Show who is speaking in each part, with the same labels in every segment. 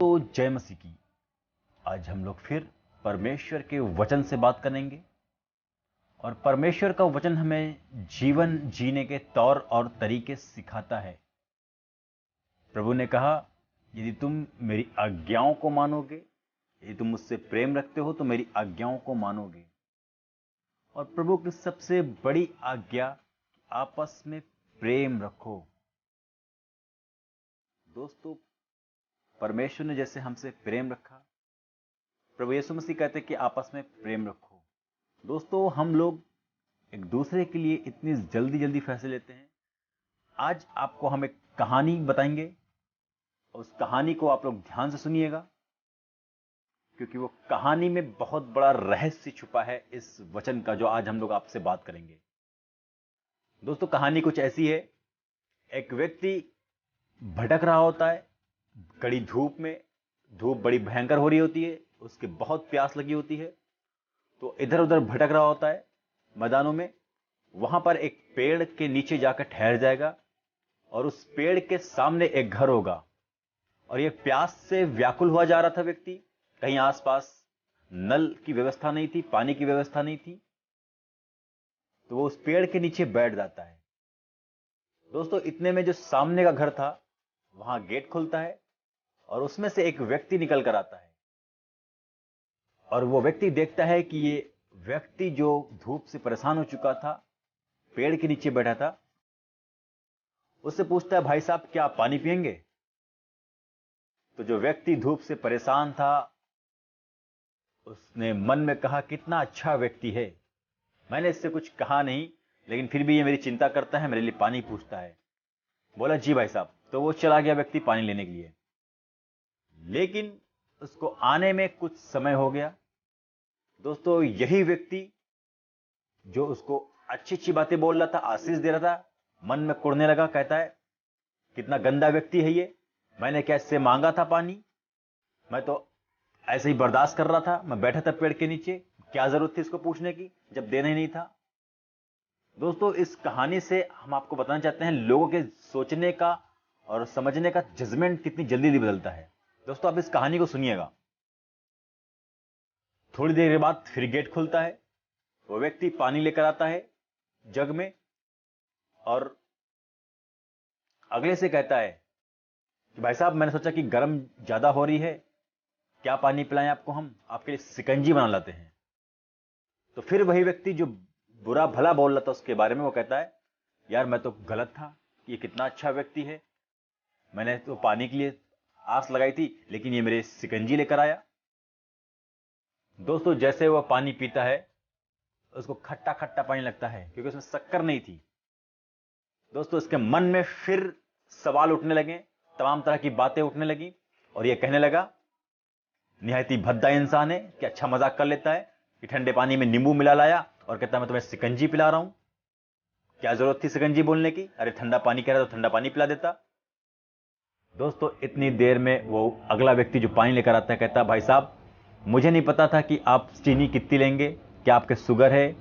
Speaker 1: तो जय मसीह की। आज हम लोग फिर परमेश्वर के वचन से बात करेंगे और परमेश्वर का वचन हमें जीवन जीने के तौर और तरीके सिखाता है। प्रभु ने कहा, यदि तुम मेरी आज्ञाओं को मानोगे, यदि तुम मुझसे प्रेम रखते हो तो मेरी आज्ञाओं को मानोगे। और प्रभु की सबसे बड़ी आज्ञा, आपस में प्रेम रखो। दोस्तों, परमेश्वर ने जैसे हमसे प्रेम रखा, प्रभु यीशु मसीह कहते कि आपस में प्रेम रखो। दोस्तों, हम लोग एक दूसरे के लिए इतनी जल्दी जल्दी फैसले लेते हैं। आज आपको हम एक कहानी बताएंगे, उस कहानी को आप लोग ध्यान से सुनिएगा, क्योंकि वो कहानी में बहुत बड़ा रहस्य छुपा है इस वचन का, जो आज हम लोग आपसे बात करेंगे। दोस्तों, कहानी कुछ ऐसी है। एक व्यक्ति भटक रहा होता है कड़ी धूप में। धूप बड़ी भयंकर हो रही होती है, उसके बहुत प्यास लगी होती है, तो इधर उधर भटक रहा होता है मैदानों में। वहां पर एक पेड़ के नीचे जाकर ठहर जाएगा और उस पेड़ के सामने एक घर होगा। और यह प्यास से व्याकुल हुआ जा रहा था व्यक्ति। कहीं आसपास नल की व्यवस्था नहीं थी, पानी की व्यवस्था नहीं थी, तो वो उस पेड़ के नीचे बैठ जाता है। दोस्तों, इतने में जो सामने का घर था, वहां गेट खुलता है और उसमें से एक व्यक्ति निकल कर आता है। और वो व्यक्ति देखता है कि ये व्यक्ति जो धूप से परेशान हो चुका था, पेड़ के नीचे बैठा था, उससे पूछता है, भाई साहब क्या आप पानी पिएंगे? तो जो व्यक्ति धूप से परेशान था, उसने मन में कहा, कितना अच्छा व्यक्ति है, मैंने इससे कुछ कहा नहीं, लेकिन फिर भी ये मेरी चिंता करता है, मेरे लिए पानी पूछता है। बोला, जी भाई साहब। तो वो चला गया व्यक्ति पानी लेने के लिए, लेकिन उसको आने में कुछ समय हो गया। दोस्तों, यही व्यक्ति जो उसको अच्छी अच्छी बातें बोल रहा था, आशीष दे रहा था, मन में कुड़ने लगा। कहता है, कितना गंदा व्यक्ति है ये, मैंने क्या इससे मांगा था पानी? मैं तो ऐसे ही बर्दाश्त कर रहा था, मैं बैठा था पेड़ के नीचे, क्या जरूरत थी इसको पूछने की जब देना ही नहीं था। दोस्तों, इस कहानी से हम आपको बताना चाहते हैं लोगों के सोचने का और समझने का जजमेंट कितनी जल्दी जल्दी बदलता है। दोस्तों, आप इस कहानी को सुनिएगा। थोड़ी देर के बाद फिर गेट खुलता है। वो व्यक्ति पानी लेकर आता है जग में और अगले से कहता है कि भाई साहब, मैंने सोचा कि गर्म ज्यादा हो रही है, क्या पानी पिलाएं आपको, हम आपके लिए शिकंजी बना लाते हैं। तो फिर वही व्यक्ति जो बुरा भला बोल रहा था उसके बारे में, वो कहता है, यार मैं तो गलत था, ये कितना अच्छा व्यक्ति है, मैंने तो पानी के लिए आस लगाई थी, लेकिन ये मेरे शिकंजी लेकर आया। दोस्तों, जैसे वह पानी पीता है, उसको खट्टा खट्टा पानी लगता है, क्योंकि उसमें शक्कर नहीं थी। दोस्तों, इसके मन में फिर सवाल उठने लगे, तमाम तरह की बातें उठने लगी, और यह कहने लगा, निहायत ही भद्दा इंसान है कि अच्छा मजाक कर लेता है कि ठंडे पानी में नींबू मिला लाया और कहता है मैं तुम्हें शिकंजी पिला रहा हूं। क्या जरूरत थी शिकंजी बोलने की? अरे ठंडा पानी कह रहा तो ठंडा पानी पिला देता। दोस्तों, इतनी देर में वो अगला व्यक्ति जो पानी लेकर आता है कहता है, भाई साहब, मुझे नहीं पता था कि आप चीनी कितनी लेंगे, क्या आपके शुगर है,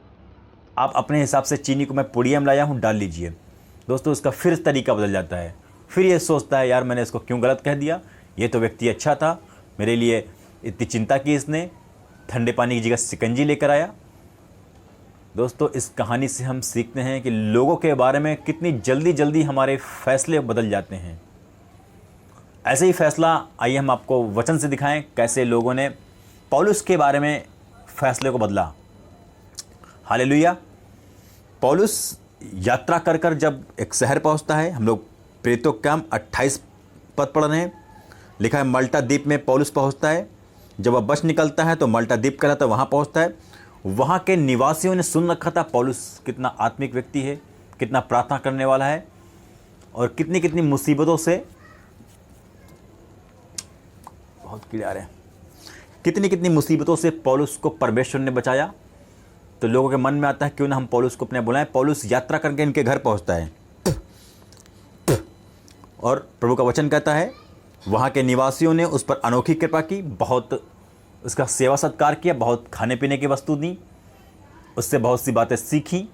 Speaker 1: आप अपने हिसाब से चीनी को मैं पुड़िया में लाया हूं, डाल लीजिए। दोस्तों, उसका फिर तरीका बदल जाता है। फिर ये सोचता है, यार मैंने इसको क्यों गलत कह दिया, ये तो व्यक्ति अच्छा था, मेरे लिए इतनी चिंता की इसने, ठंडे पानी की जगह शिकंजी लेकर आया। दोस्तों, इस कहानी से हम सीखते हैं कि लोगों के बारे में कितनी जल्दी जल्दी हमारे फैसले बदल जाते हैं। ऐसे ही फैसला आइए हम आपको वचन से दिखाएं, कैसे लोगों ने पौलुस के बारे में फैसले को बदला। हालेलुया। पौलुस यात्रा कर कर जब एक शहर पहुंचता है, हम लोग प्रेरितों के काम 28 पद पढ़ रहे हैं, लिखा है मल्टा द्वीप में पौलुस पहुंचता है। जब वह बस निकलता है तो मल्टा द्वीप कहलाता है, वहां पहुंचता है। वहां के निवासियों ने सुन रखा था पौलुस कितना आत्मिक व्यक्ति है, कितना प्रार्थना करने वाला है, और कितनी कितनी मुसीबतों से, बहुत क्लियर है, कितनी कितनी मुसीबतों से पौलुस को परमेश्वर ने बचाया। तो लोगों के मन में आता है, क्यों ना हम पौलुस को अपने बुलाएं। पौलुस यात्रा करके इनके घर पहुंचता है और प्रभु का वचन कहता है, वहाँ के निवासियों ने उस पर अनोखी कृपा की, बहुत उसका सेवा सत्कार किया, बहुत खाने पीने की वस्तु दी, उससे बहुत सी बातें सीखी।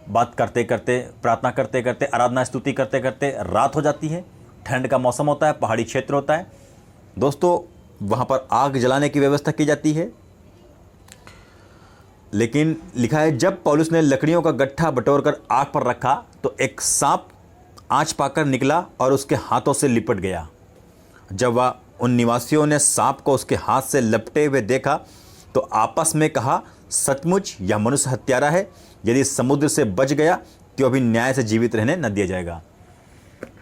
Speaker 1: बात करते करते, प्रार्थना करते करते, आराधना स्तुति करते करते रात हो जाती है। ठंड का मौसम होता है, पहाड़ी क्षेत्र होता है। दोस्तों वहाँ पर आग जलाने की व्यवस्था की जाती है, लेकिन लिखा है जब पौलुस ने लकड़ियों का गट्ठा बटोरकर आग पर रखा तो एक सांप आंच पाकर निकला और उसके हाथों से लिपट गया। जब वह उन निवासियों ने सांप को उसके हाथ से लपटे हुए देखा तो आपस में कहा, सचमुच यह मनुष्य हत्यारा है, यदि समुद्र से बच गया तो अभी न्याय से जीवित रहने न दिया जाएगा।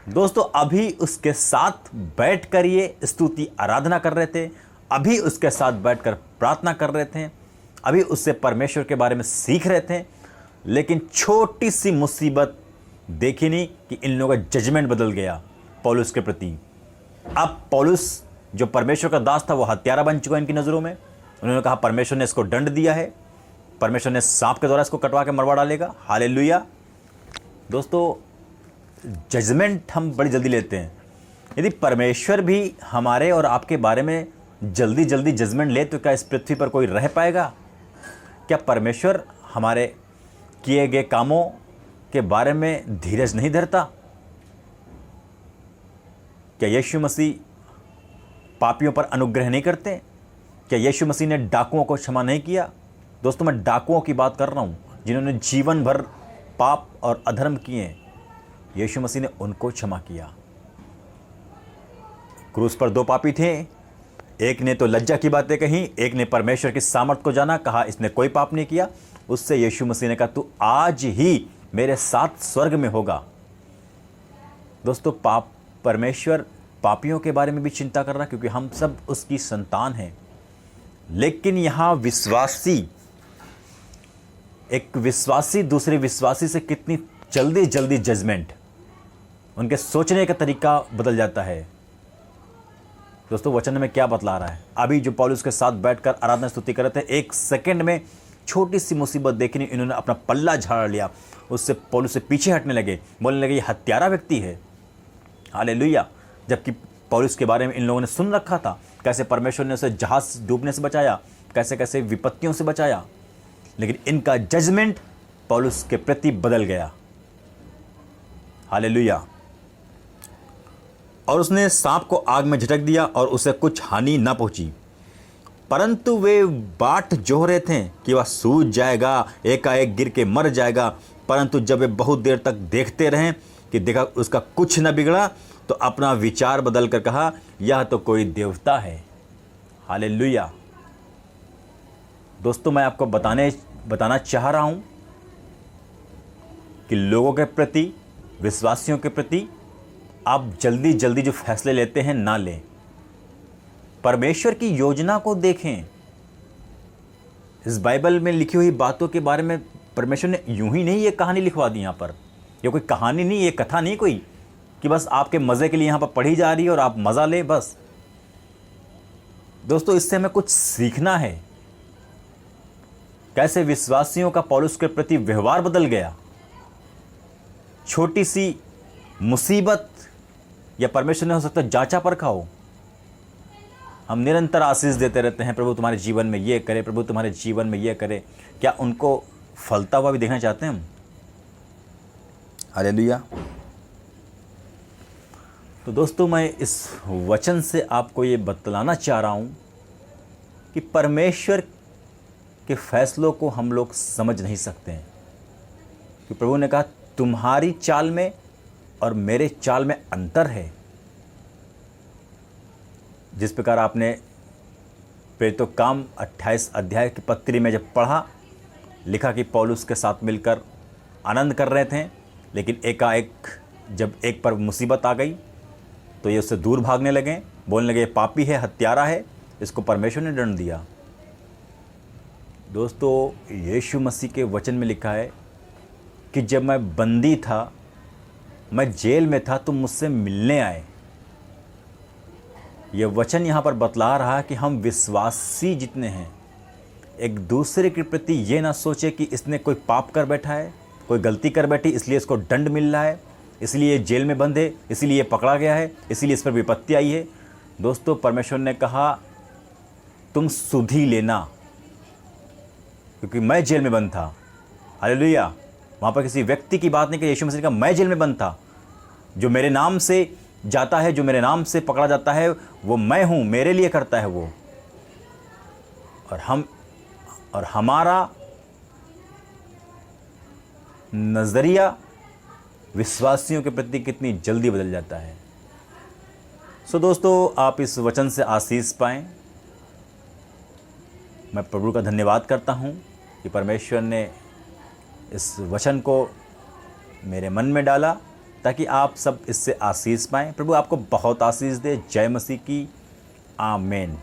Speaker 1: दोस्तों अभी उसके साथ बैठकर ये स्तुति आराधना कर रहे थे, अभी उसके साथ बैठकर प्रार्थना कर रहे थे, अभी उससे परमेश्वर के बारे में सीख रहे थे, लेकिन छोटी सी मुसीबत देखी नहीं कि इन लोगों का जजमेंट बदल गया पौलुस के प्रति। अब पौलुस जो परमेश्वर का दास था वो हत्यारा बन चुका इनकी नज़रों में। उन्होंने कहा परमेश्वर ने इसको दंड दिया है, परमेश्वर ने सांप के द्वारा इसको कटवा के मरवा डालेगा। हालेलुया। दोस्तों जजमेंट हम बड़ी जल्दी लेते हैं। यदि परमेश्वर भी हमारे और आपके बारे में जल्दी जल्दी जजमेंट ले तो क्या इस पृथ्वी पर कोई रह पाएगा? क्या परमेश्वर हमारे किए गए कामों के बारे में धीरज नहीं धरता? क्या यीशु मसीह पापियों पर अनुग्रह नहीं करते? क्या यीशु मसीह ने डाकुओं को क्षमा नहीं किया? दोस्तों मैं डाकुओं की बात कर रहा हूं जिन्होंने जीवन भर पाप और अधर्म किए, यीशु मसीह ने उनको क्षमा किया। क्रूस पर दो पापी थे, एक ने तो लज्जा की बातें कही, एक ने परमेश्वर की सामर्थ को जाना, कहा इसने कोई पाप नहीं किया। उससे यीशु मसीह ने कहा तू आज ही मेरे साथ स्वर्ग में होगा। दोस्तों परमेश्वर पापियों के बारे में भी चिंता कर रहा, क्योंकि हम सब उसकी संतान हैं। लेकिन यहां एक विश्वासी दूसरे विश्वासी से कितनी जल्दी जल्दी जजमेंट, उनके सोचने का तरीका बदल जाता है। दोस्तों वचन में क्या बतला रहा है? अभी जो पौलुस के साथ बैठकर आराधना स्तुति कर रहे थे, एक सेकंड में छोटी सी मुसीबत देखनी, इन्होंने अपना पल्ला झाड़ लिया, उससे पौलुस से पीछे हटने लगे, बोलने लगे ये हत्यारा व्यक्ति है। हालेलुया। जबकि पौलुस के बारे में इन लोगों ने सुन रखा था, कैसे परमेश्वर ने उसे जहाज डूबने से बचाया, कैसे कैसे विपत्तियों से बचाया, लेकिन इनका जजमेंट पौलुस के प्रति बदल गया। हालेलुया। और उसने सांप को आग में झटक दिया और उसे कुछ हानि न पहुंची, परंतु वे बाट जोह रहे थे कि वह सूझ जाएगा, एकाएक गिर के मर जाएगा। परंतु जब वे बहुत देर तक देखते रहे कि देखा उसका कुछ न बिगड़ा, तो अपना विचार बदल कर कहा यह तो कोई देवता है। हालेलुया। दोस्तों मैं आपको बताना चाह रहा हूं कि लोगों के प्रति, विश्वासियों के प्रति आप जल्दी जल्दी जो फैसले लेते हैं ना लें। परमेश्वर की योजना को देखें। इस बाइबल में लिखी हुई बातों के बारे में परमेश्वर ने यूं ही नहीं ये कहानी लिखवा दी। यहाँ पर ये कोई कहानी नहीं, ये कथा नहीं कोई कि बस आपके मज़े के लिए यहाँ पर पढ़ी जा रही है और आप मज़ा ले बस। दोस्तों इससे हमें कुछ सीखना है, कैसे विश्वासियों का पौलुस के प्रति व्यवहार बदल गया। छोटी सी मुसीबत या परमेश्वर ने हो सकता है जांचा परखा हो। हम निरंतर आशीष देते रहते हैं, प्रभु तुम्हारे जीवन में ये करे, प्रभु तुम्हारे जीवन में ये करे। क्या उनको फलता हुआ भी देखना चाहते हैं हम? हालेलुया। तो दोस्तों मैं इस वचन से आपको ये बतलाना चाह रहा हूं कि परमेश्वर के फैसलों को हम लोग समझ नहीं सकते हैं, कि प्रभु ने कहा तुम्हारी चाल में और मेरे चाल में अंतर है। जिस प्रकार आपने प्रेरितों के काम 28 अध्याय की पत्री में जब पढ़ा, लिखा कि पौलुस के साथ मिलकर आनंद कर रहे थे, लेकिन एकाएक जब एक पर मुसीबत आ गई तो ये उससे दूर भागने लगे, बोलने लगे पापी है, हत्यारा है, इसको परमेश्वर ने दंड दिया। दोस्तों यीशु मसीह के वचन में लिखा है कि जब मैं बंदी था, मैं जेल में था, तुम मुझसे मिलने आए। यह वचन यहाँ पर बतला रहा है कि हम विश्वासी जितने हैं एक दूसरे के प्रति ये ना सोचे कि इसने कोई पाप कर बैठा है, कोई गलती कर बैठी इसलिए इसको दंड मिल रहा है, इसलिए जेल में बंद है, इसीलिए ये पकड़ा गया है, इसीलिए इस पर विपत्ति आई है। दोस्तों परमेश्वर ने कहा तुम सुधि लेना, क्योंकि मैं जेल में बंद था। हालेलुया। वहाँ पर किसी व्यक्ति की बात नहीं कि यीशु मसीह ने कहा मैं जेल में बंद था। जो मेरे नाम से जाता है, जो मेरे नाम से पकड़ा जाता है, वो मैं हूं, मेरे लिए करता है वो। और हमारा नजरिया विश्वासियों के प्रति कितनी जल्दी बदल जाता है। सो दोस्तों, आप इस वचन से आशीष पाएं। मैं प्रभु का धन्यवाद करता हूं कि परमेश्वर ने इस वचन को मेरे मन में डाला ताकि आप सब इससे आशीष पाएं। प्रभु आपको बहुत आशीष दे। जय मसीह की। आमीन।